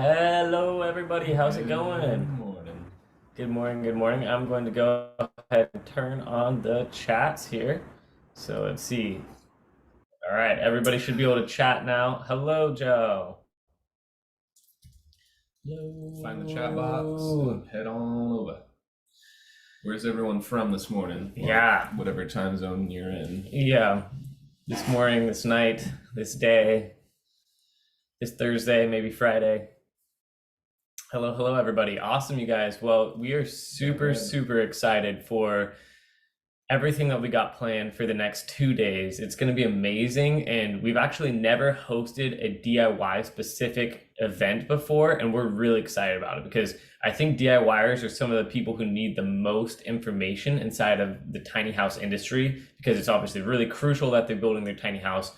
Hello, everybody. How's it Good going? morning. Good morning. Good morning. I'm going to go ahead and turn on the chats here. So let's see. All right, everybody should be able to chat now. Hello, Joe. Find the chat box Hello. and head on over. Where's everyone from this morning? Or Yeah, whatever time zone you're in. yeah. This morning, this night, this day, this Thursday, maybe Friday. Hello, hello, everybody. Awesome, you guys. Well, we are super, Good. super excited for everything that we got planned for the next 2 days. It's going to be amazing. And we've actually never hosted a DIY specific event before. And we're really excited about it because I think DIYers are some of the people who need the most information inside of the tiny house industry, because it's obviously really crucial that they're building their tiny house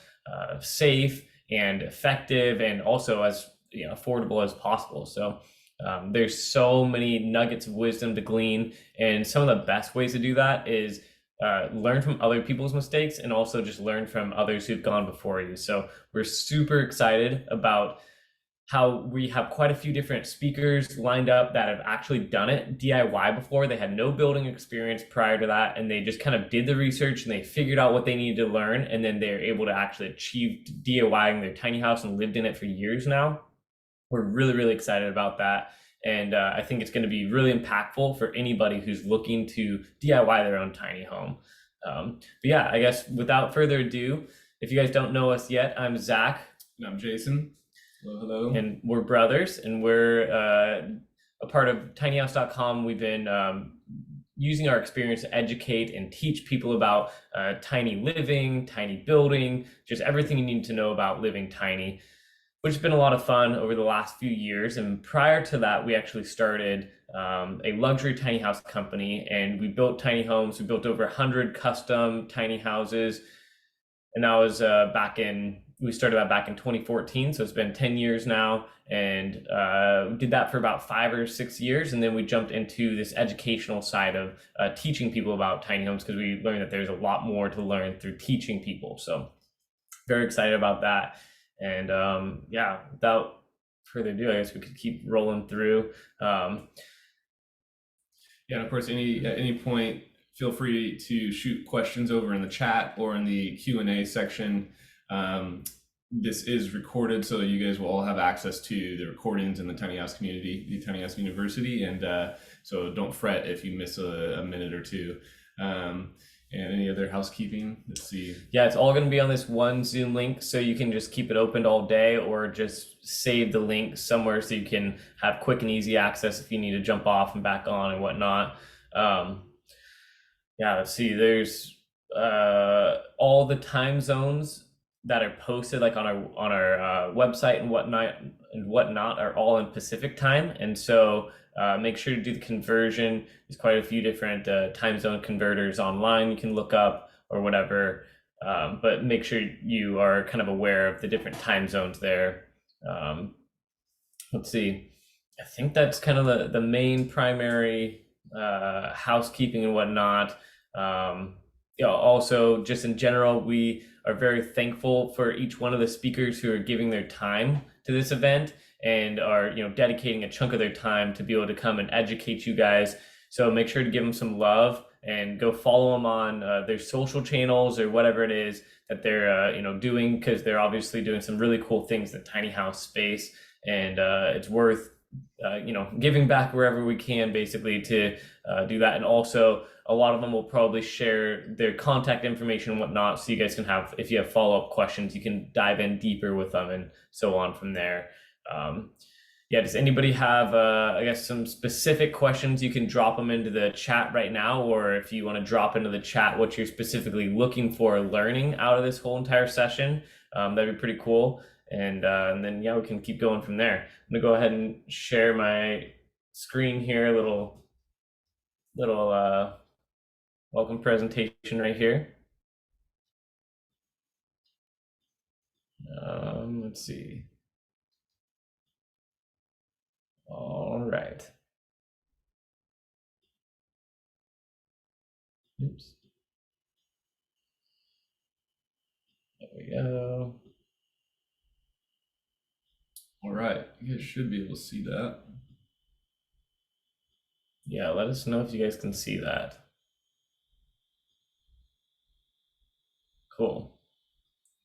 safe and effective and also as affordable as possible. So there's so many nuggets of wisdom to glean, and some of the best ways to do that is learn from other people's mistakes and also just learn from others who've gone before you. So we're super excited about how we have quite a few different speakers lined up that have actually done it DIY before. They had no building experience prior to that, and they just kind of did the research and they figured out what they needed to learn, and then they're able to actually achieve DIYing their tiny house and lived in it for years now. We're really, really excited about that. And I think it's going to be really impactful for anybody who's looking to DIY their own tiny home. But yeah, I guess without further ado, if you guys don't know us yet, I'm Zach. And I'm Jason. Hello, hello. And we're brothers, and we're a part of tinyhouse.com. We've been using our experience to educate and teach people about tiny living, tiny building, just everything you need to know about living tiny, which has been a lot of fun over the last few years. And prior to that, we actually started a luxury tiny house company, and we built tiny homes. We built over 100 custom tiny houses. And that was we started that back in 2014. So it's been 10 years now. And we did that for about 5 or 6 years. And then we jumped into this educational side of teaching people about tiny homes, because we learned that there's a lot more to learn through teaching people. So very excited about that. And yeah, without further ado, I guess we could keep rolling through. Yeah, and of course, at any point, feel free to shoot questions over in the chat or in the Q&A section. This is recorded, so you guys will all have access to the recordings in the Tiny House community, the Tiny House University, and so don't fret if you miss a minute or two. And any other housekeeping? Let's see. Yeah, it's all going to be on this one Zoom link, so you can just keep it opened all day or just save the link somewhere so you can have quick and easy access if you need to jump off and back on and whatnot. Yeah, let's see. There's all the time zones that are posted like on our website and whatnot are all in Pacific time, and so make sure to do the conversion. There's quite a few different time zone converters online you can look up or whatever, but make sure you are kind of aware of the different time zones there. Let's see. I think that's kind of the main primary housekeeping and whatnot. Also, just in general, we are very thankful for each one of the speakers who are giving their time to this event and are dedicating a chunk of their time to be able to come and educate you guys. So make sure to give them some love and go follow them on their social channels or whatever it is that they're doing, because they're obviously doing some really cool things in the tiny house space, and it's worth giving back wherever we can, basically, to do that. And also, a lot of them will probably share their contact information and whatnot, so you guys can have, if you have follow-up questions, you can dive in deeper with them and so on from there. Yeah, does anybody have, I guess, some specific questions? You can drop them into the chat right now, or if you want to drop into the chat what you're specifically looking for learning out of this whole entire session, that'd be pretty cool. And then, yeah, we can keep going from there. I'm gonna go ahead and share my screen here, a little welcome presentation right here. Let's see. All right. Oops. There we go. All right. You guys should be able to see that. Yeah, let us know if you guys can see that. Cool.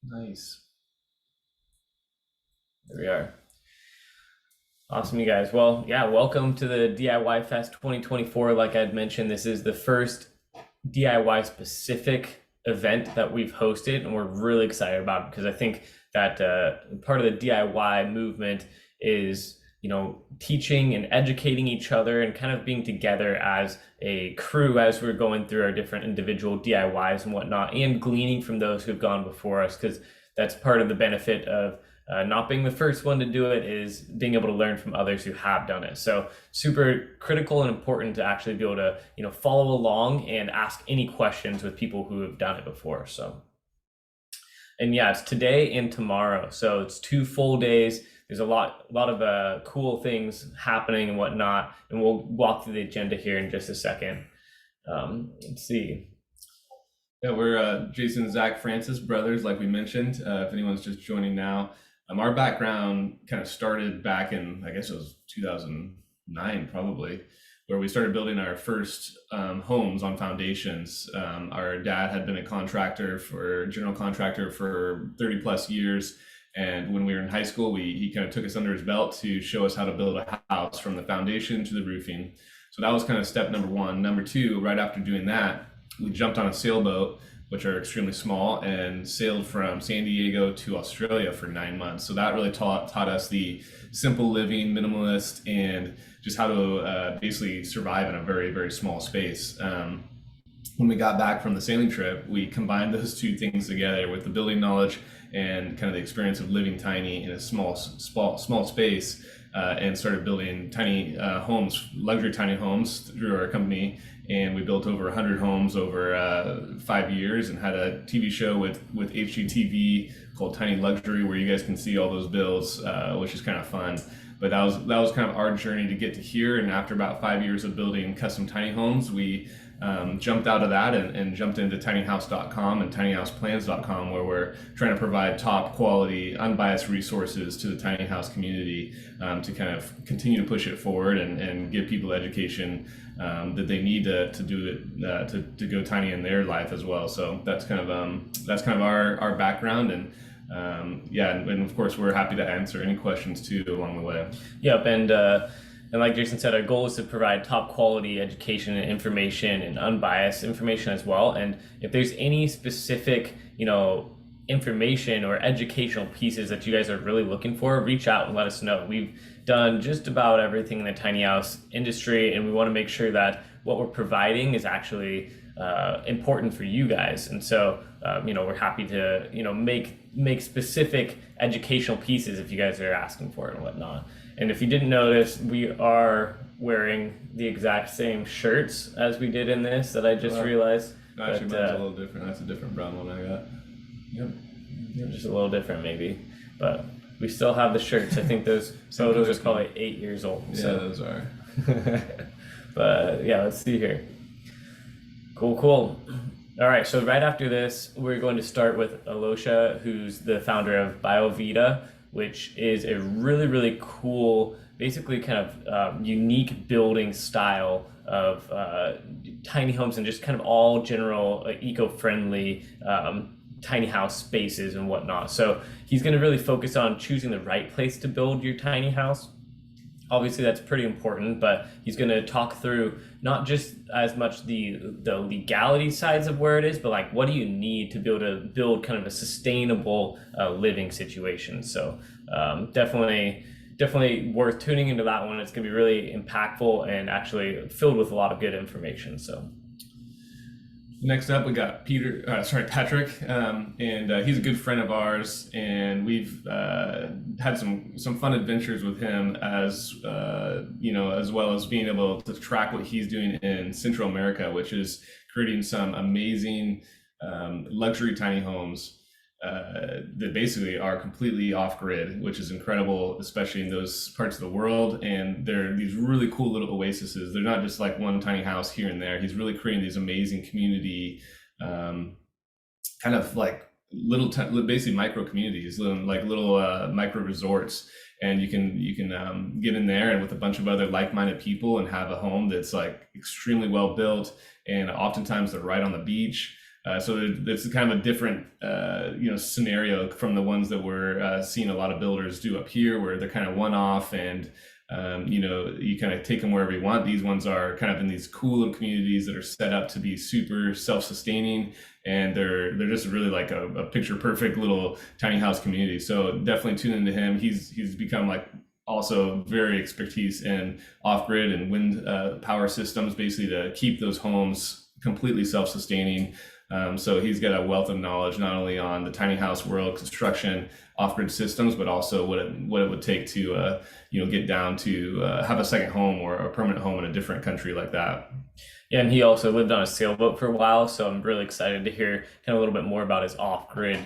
Nice. There we are. Awesome, you guys. Well, yeah, welcome to the DIY Fest 2024. Like I'd mentioned, this is the first DIY specific event that we've hosted, and we're really excited about it because I think that part of the DIY movement is, teaching and educating each other and kind of being together as a crew as we're going through our different individual DIYs and whatnot, and gleaning from those who've gone before us, because that's part of the benefit of not being the first one to do it, is being able to learn from others who have done it. So super critical and important to actually be able to, follow along and ask any questions with people who have done it before. So, and yeah, it's today and tomorrow. So it's 2 full days. There's a lot of cool things happening and whatnot. And we'll walk through the agenda here in just a second. Let's see. Yeah, we're Jason and Zach Francis brothers, like we mentioned. If anyone's just joining now, our background kind of started back in, I guess it was 2009 probably, where we started building our first homes on foundations. Our dad had been a general contractor for 30 plus years. And when we were in high school, he kind of took us under his belt to show us how to build a house from the foundation to the roofing. So that was kind of step number 1. Number 2, right after doing that, we jumped on a sailboat, which are extremely small, and sailed from San Diego to Australia for 9 months. So that really taught us the simple living, minimalist, and just how to basically survive in a very, very small space. When we got back from the sailing trip, we combined those 2 things together with the building knowledge and kind of the experience of living tiny in a small space, and started building tiny homes, luxury tiny homes through our company. And we built over 100 homes over 5 years, and had a TV show with HGTV called Tiny Luxury, where you guys can see all those builds, which is kind of fun. But that was kind of our journey to get to here. And after about 5 years of building custom tiny homes, we jumped out of that and jumped into tinyhouse.com and tinyhouseplans.com, where we're trying to provide top quality, unbiased resources to the tiny house community, to kind of continue to push it forward and give people education that they need to do it, to go tiny in their life as well. So that's kind of our background, and and of course we're happy to answer any questions too along the way. Yep, and like Jason said, our goal is to provide top quality education and information, and unbiased information as well. And if there's any specific, information or educational pieces that you guys are really looking for, reach out and let us know. We've done just about everything in the tiny house industry, and we want to make sure that what we're providing is actually important for you guys. And so, we're happy to, make specific educational pieces if you guys are asking for it and whatnot. And if you didn't notice, we are wearing the exact same shirts as we did in this, that I just realized. Actually, mine's a little different. That's a different brown one I got. Yep. Just a little different maybe, but we still have the shirts. I think those photos are probably 8 years old. Yeah, those are. But yeah, let's see here. Cool. All right, so right after this, we're going to start with Alosha, who's the founder of BioVita, which is a really, really cool, basically kind of unique building style of tiny homes, and just kind of all general eco-friendly tiny house spaces and whatnot. So he's going to really focus on choosing the right place to build your tiny house. Obviously that's pretty important, but he's going to talk through not just as much the legality sides of where it is, but like, what do you need to be able to build kind of a sustainable living situation. So definitely worth tuning into that one. It's going to be really impactful and actually filled with a lot of good information. So next up, we got Patrick, and he's a good friend of ours, and we've had some fun adventures with him, as as well as being able to track what he's doing in Central America, which is creating some amazing luxury tiny homes that basically are completely off-grid, which is incredible, especially in those parts of the world. And they're these really cool little oases. They're not just like one tiny house here and there. He's really creating these amazing community, kind of like basically micro communities, little micro resorts. and you can get in there and with a bunch of other like-minded people and have a home that's like extremely well built, and oftentimes they're right on the beach. So it's kind of a different scenario from the ones that we're seeing a lot of builders do up here, where they're kind of one-off, and you kind of take them wherever you want. These ones are kind of in these cool little communities that are set up to be super self-sustaining, and they're just really like a picture perfect little tiny house community. So definitely tune into him. He's become like also very expertise in off-grid and wind power systems, basically to keep those homes completely self-sustaining. So he's got a wealth of knowledge not only on the tiny house world, construction, off-grid systems, but also what it would take to get down to have a second home or a permanent home in a different country like that. Yeah, and he also lived on a sailboat for a while, so I'm really excited to hear kind of a little bit more about his off-grid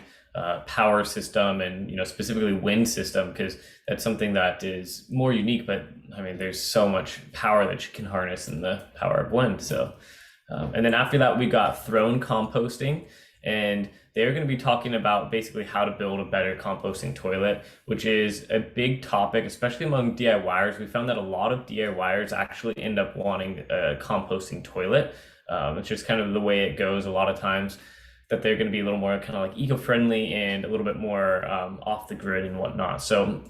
power system, and specifically wind system, because that's something that is more unique. But I mean, there's so much power that you can harness in the power of wind. So, and then after that, we got Throne Composting, and they're going to be talking about basically how to build a better composting toilet, which is a big topic, especially among DIYers. We found that a lot of DIYers actually end up wanting a composting toilet. It's just kind of the way it goes a lot of times, that they're going to be a little more kind of like eco-friendly and a little bit more off the grid and whatnot. So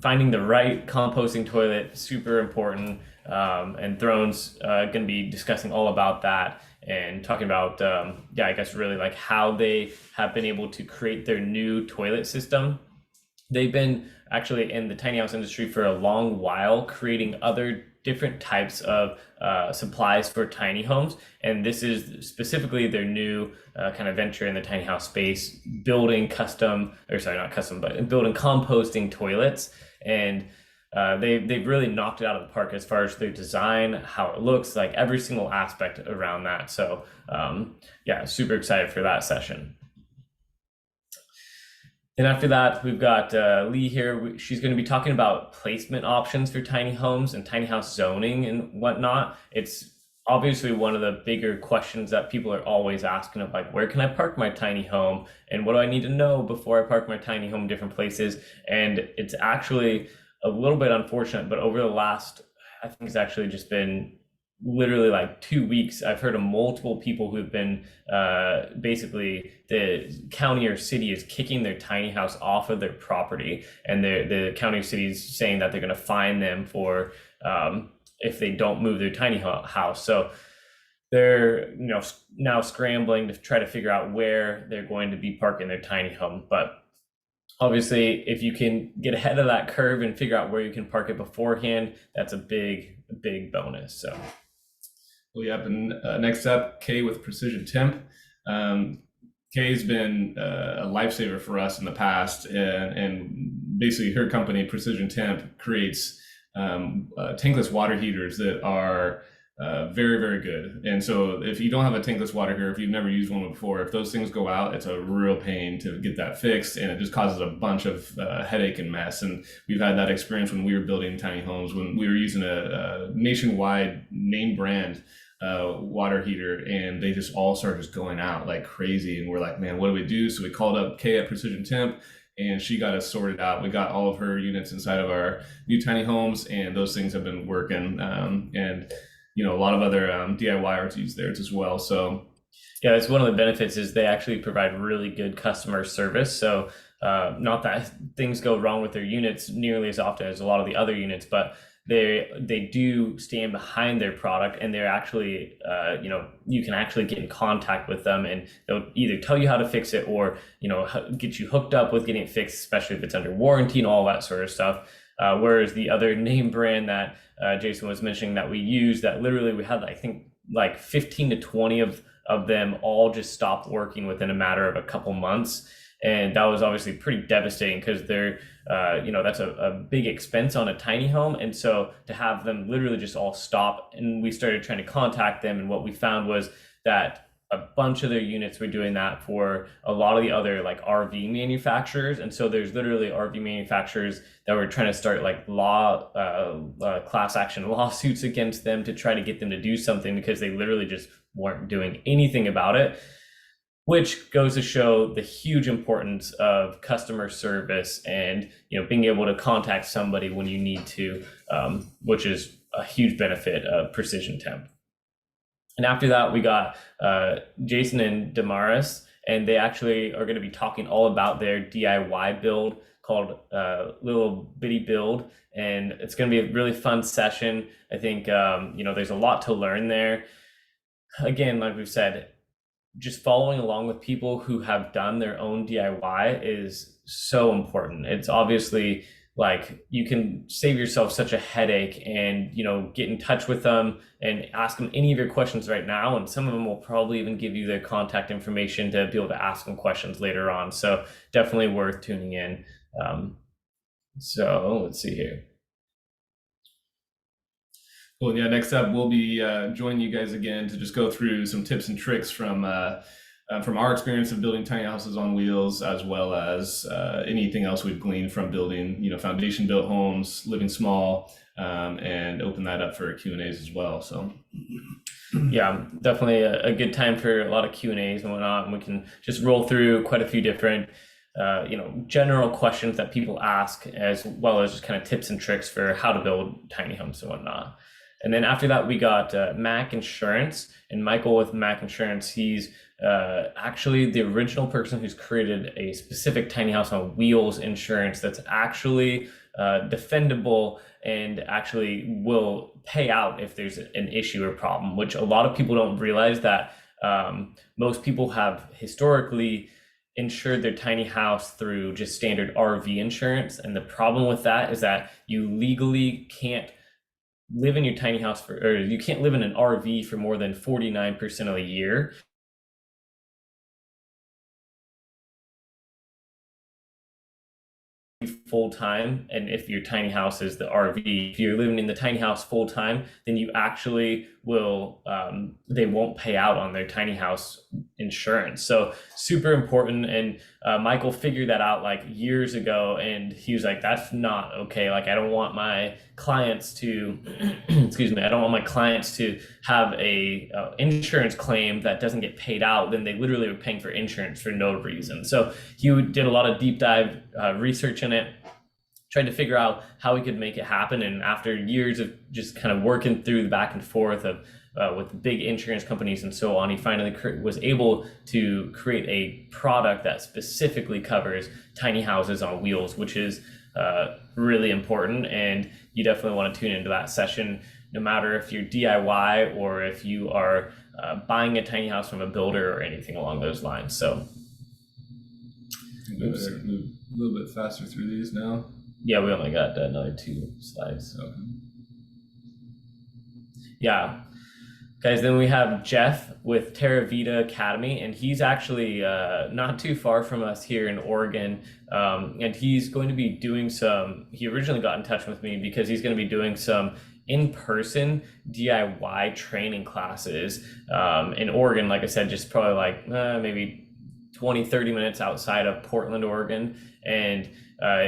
finding the right composting toilet, super important. And Throne's going to be discussing all about that, and talking about, I guess really like how they have been able to create their new toilet system. They've been actually in the tiny house industry for a long while, creating other different types of supplies for tiny homes. And this is specifically their new kind of venture in the tiny house space, building building composting toilets. And they've really knocked it out of the park as far as their design, how it looks, like every single aspect around that. So super excited for that session. And after that, we've got Lee here. She's going to be talking about placement options for tiny homes and tiny house zoning and whatnot. It's obviously one of the bigger questions that people are always asking, of like, where can I park my tiny home, and what do I need to know before I park my tiny home in different places? And it's actually a little bit unfortunate, but over the last, I think it's actually just been literally like 2 weeks, I've heard of multiple people who've been basically, the county or city is kicking their tiny house off of their property, and the county or city is saying that they're going to fine them for if they don't move their tiny house. So they're now scrambling to try to figure out where they're going to be parking their tiny home. But obviously, if you can get ahead of that curve and figure out where you can park it beforehand, that's a big bonus. So, well, yep. And next up, Kay with Precision Temp. Kay's been a lifesaver for us in the past, and basically her company, Precision Temp, creates tankless water heaters that are very, very good. And so if you don't have a tankless water heater, if you've never used one before, if those things go out, it's a real pain to get that fixed, and it just causes a bunch of headache and mess. And we've had that experience when we were building tiny homes, when we were using a nationwide name brand water heater, and they just all started just going out like crazy. And we're like, man, what do we do? So we called up Kay at Precision Temp, and she got us sorted out. We got all of her units inside of our new tiny homes, and those things have been working. And a lot of other DIYers use theirs as well. So yeah, it's one of the benefits is they actually provide really good customer service. So not that things go wrong with their units nearly as often as a lot of the other units, but they do stand behind their product, and they're actually you can actually get in contact with them, and they'll either tell you how to fix it, or get you hooked up with getting it fixed, especially if it's under warranty and all that sort of stuff. Whereas the other name brand that Jason was mentioning that we use, that literally we had, I think, like 15 to 20 of them all just stopped working within a matter of a couple months. And that was obviously pretty devastating, because they're, that's a big expense on a tiny home. And so to have them literally just all stop, and we started trying to contact them, and what we found was that a bunch of their units were doing that for a lot of the other like RV manufacturers. And so there's literally RV manufacturers that were trying to start like class action lawsuits against them to try to get them to do something, because they literally just weren't doing anything about it. which goes to show the huge importance of customer service and being able to contact somebody when you need to, which is a huge benefit of Precision Temp. And after that, we got Jason and Damaris, and they actually are going to be talking all about their DIY build called Little Bitty Build, and it's going to be a really fun session. I think there's a lot to learn there. Again, like we've said, just following along with people who have done their own DIY is so important. It's obviously like you can save yourself such a headache and get in touch with them and ask them any of your questions right now, and some of them will probably even give you their contact information to be able to ask them questions later on. So definitely worth tuning in. So let's see here. Well, yeah, next up we'll be joining you guys again to just go through some tips and tricks from our experience of building tiny houses on wheels, as well as anything else we've gleaned from building, foundation built homes, living small, and open that up for Q&As as well. So yeah, definitely a good time for a lot of Q&As and whatnot, and we can just roll through quite a few different general questions that people ask, as well as just kind of tips and tricks for how to build tiny homes and whatnot. And then after that, we got Mac Insurance, and Michael with Mac Insurance. He's actually the original person who's created a specific tiny house on wheels insurance that's actually defendable and actually will pay out if there's an issue or problem, which a lot of people don't realize that most people have historically insured their tiny house through just standard RV insurance. And the problem with that is that you legally can't live in your tiny house or you can't live in an RV for more than 49% of the year. Full time, and if your tiny house is the RV, if you're living in the tiny house full time, then you actually will they won't pay out on their tiny house insurance. So super important. And Michael figured that out like years ago, and he was like, that's not okay. Like, I don't want my clients to excuse me, I don't want my clients to have a insurance claim that doesn't get paid out. Then they literally were paying for insurance for no reason. So he did a lot of deep dive research in it, tried to figure out how we could make it happen. And after years of just kind of working through the back and forth of with big insurance companies and so on, he finally was able to create a product that specifically covers tiny houses on wheels, which is really important. And you definitely want to tune into that session, no matter if you're DIY or if you are buying a tiny house from a builder or anything along those lines. So move a little bit faster through these now. Yeah, we only got another 2 slides. Okay. Yeah. Guys, then we have Jeff with Terra Vita Academy, and he's actually not too far from us here in Oregon. And he's going to be doing he originally got in touch with me because he's going to be doing some in-person DIY training classes in Oregon. Like I said, just probably like maybe 20-30 minutes outside of Portland, Oregon. And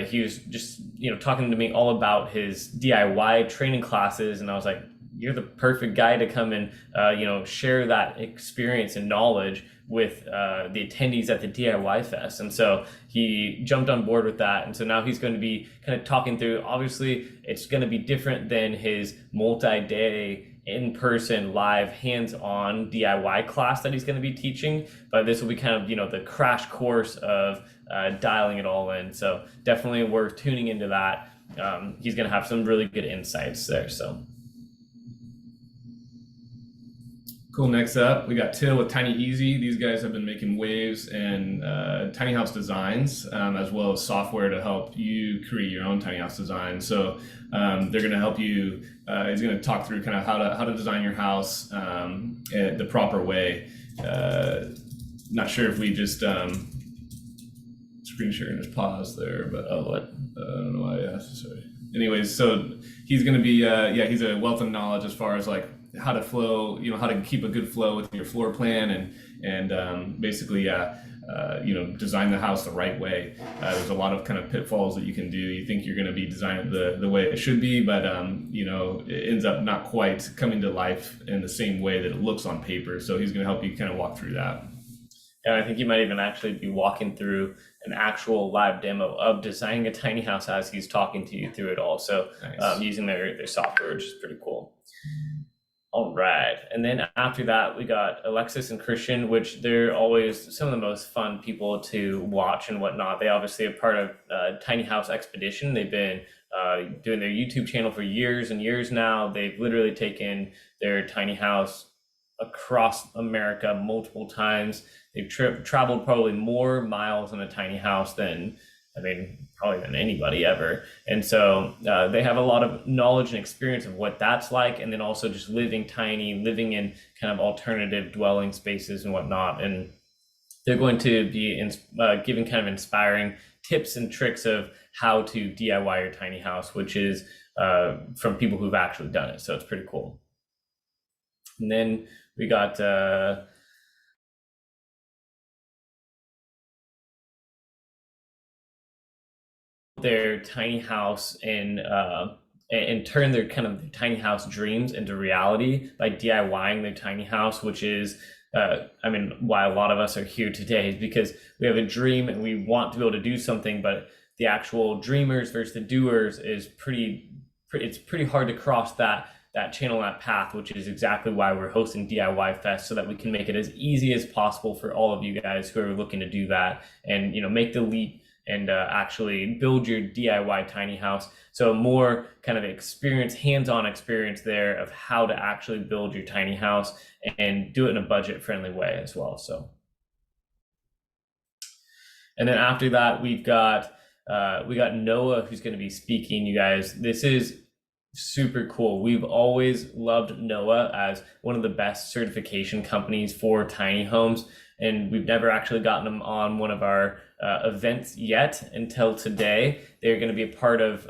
he was just talking to me all about his DIY training classes, and I was like, you're the perfect guy to come and share that experience and knowledge with the attendees at the DIY Fest. And so he jumped on board with that, and so now he's going to be kind of talking through. Obviously it's going to be different than his multi-day in-person live hands-on DIY class that he's going to be teaching, but this will be kind of the crash course of dialing it all in. So definitely worth tuning into that. He's going to have some really good insights there. So cool. Next up, we got Till with Tiny Easy. These guys have been making waves and tiny house designs, as well as software to help you create your own tiny house design. So they're going to help you. He's going to talk through kind of how to design your house the proper way. Not sure if we just screen share and just pause there, but I don't know why I asked. Sorry. Anyways, so he's going to be he's a wealth of knowledge as far as like how to flow, how to keep a good flow with your floor plan and basically design the house the right way. There's a lot of kind of pitfalls that you can do. You think you're going to be designing it the way it should be, but it ends up not quite coming to life in the same way that it looks on paper. So he's going to help you kind of walk through that. And I think you might even actually be walking through an actual live demo of designing a tiny house as he's talking to you through it all. So Nice. using their software, which is pretty cool. All right. And then after that, we got Alexis and Christian, which they're always some of the most fun people to watch and whatnot. They obviously are part of Tiny House Expedition. They've been doing their YouTube channel for years and years now. They've literally taken their tiny house across America multiple times. They've traveled probably more miles in a tiny house than, I mean, probably than anybody ever. And so they have a lot of knowledge and experience of what that's like, and then also just living tiny, living in kind of alternative dwelling spaces and whatnot. And they're going to be giving kind of inspiring tips and tricks of how to DIY your tiny house, which is from people who've actually done it. So it's pretty cool. And then we got their tiny house and turn their kind of tiny house dreams into reality by DIYing their tiny house, which is I mean, why a lot of us are here today is because we have a dream and we want to be able to do something, but the actual dreamers versus the doers is it's pretty hard to cross that channel, that path, which is exactly why we're hosting DIY Fest, so that we can make it as easy as possible for all of you guys who are looking to do that and make the leap and actually build your DIY tiny house. So more kind of experience, hands-on experience there of how to actually build your tiny house and do it in a budget-friendly way as well. So, and then after that, we got Noah, who's going to be speaking. You guys, this is super cool. We've always loved Noah as one of the best certification companies for tiny homes, and we've never actually gotten them on one of our events yet until today. They're going to be a part of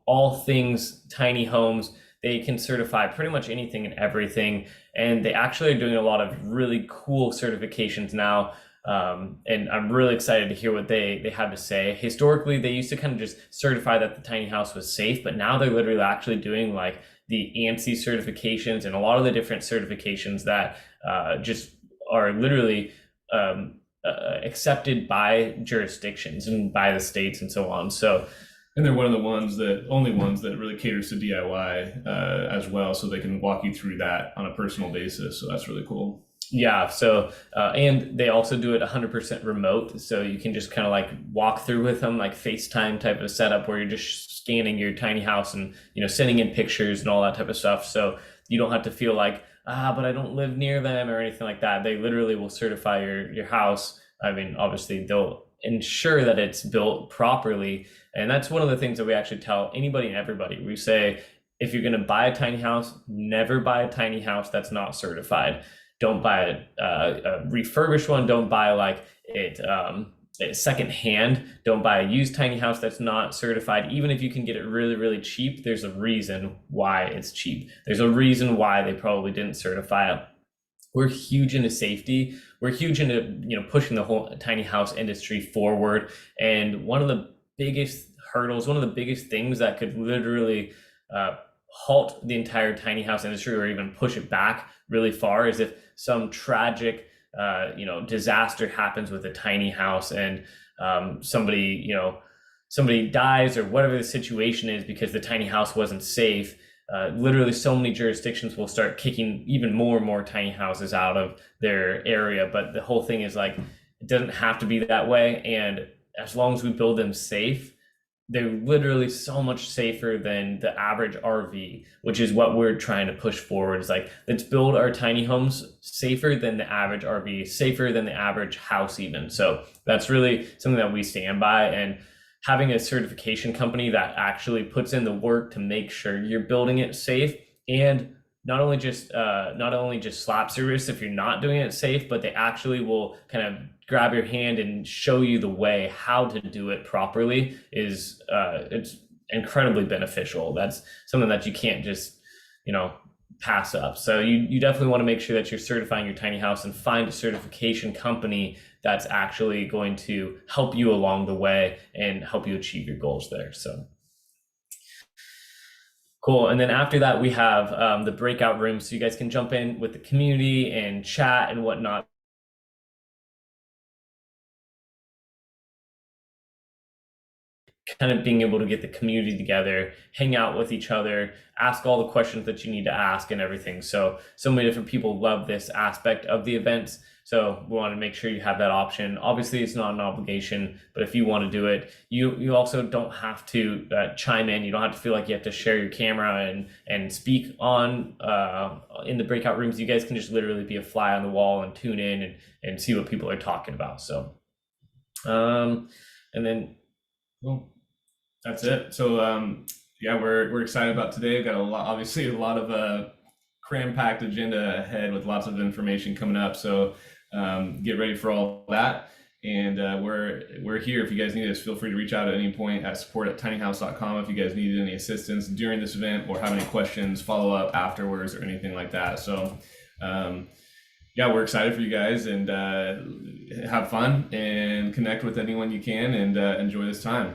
all things tiny homes. They can certify pretty much anything and everything, and they actually are doing a lot of really cool certifications now. And I'm really excited to hear what they have to say. Historically, they used to kind of just certify that the tiny house was safe, but now they're literally actually doing like the ANSI certifications and a lot of the different certifications that just are literally accepted by jurisdictions and by the states and so on. So, and they're one of the only ones that really caters to DIY as well, so they can walk you through that on a personal basis. So that's really cool. Yeah. So, and they also do it 100% remote. So you can just kind of like walk through with them, like FaceTime type of setup where you're just scanning your tiny house and, sending in pictures and all that type of stuff. So you don't have to feel like, but I don't live near them or anything like that. They literally will certify your house. I mean, obviously they'll ensure that it's built properly. And that's one of the things that we actually tell anybody and everybody. We say, if you're going to buy a tiny house, never buy a tiny house that's not certified. Don't buy a refurbished one. Don't buy like it second hand. Don't buy a used tiny house that's not certified. Even if you can get it really, really cheap, there's a reason why it's cheap. There's a reason why they probably didn't certify it. We're huge into safety. We're huge into pushing the whole tiny house industry forward. And one of the biggest hurdles, one of the biggest things that could literally halt the entire tiny house industry or even push it back really far is if some tragic disaster happens with a tiny house and somebody dies or whatever the situation is because the tiny house wasn't safe. Literally so many jurisdictions will start kicking even more and more tiny houses out of their area. But the whole thing is like, it doesn't have to be that way. And as long as we build them safe, they're literally so much safer than the average RV, which is what we're trying to push forward. Is like, let's build our tiny homes safer than the average RV, safer than the average house even. So that's really something that we stand by. And having a certification company that actually puts in the work to make sure you're building it safe, and not only just slaps your wrist if you're not doing it safe, but they actually will kind of grab your hand and show you the way how to do it properly is it's incredibly beneficial. That's something that you can't just pass up. So you definitely want to make sure that you're certifying your tiny house and find a certification company that's actually going to help you along the way and help you achieve your goals there. So cool. And then after that, we have the breakout room, so you guys can jump in with the community and chat and whatnot. kind of being able to get the community together, hang out with each other, ask all the questions that you need to ask and everything. So many different people love this aspect of the events. So we want to make sure you have that option. Obviously, it's not an obligation, but if you want to do it, you also don't have to chime in. You don't have to feel like you have to share your camera and speak on in the breakout rooms. You guys can just literally be a fly on the wall and tune in and see what people are talking about. So, and then, well, that's it. So yeah, we're excited about today. We've got obviously a lot of cram-packed agenda ahead with lots of information coming up. So get ready for all that. And we're here. If you guys need us, feel free to reach out at any point at support@tinyhouse.com if you guys need any assistance during this event or have any questions, follow up afterwards or anything like that. So yeah, we're excited for you guys, and have fun and connect with anyone you can, and enjoy this time.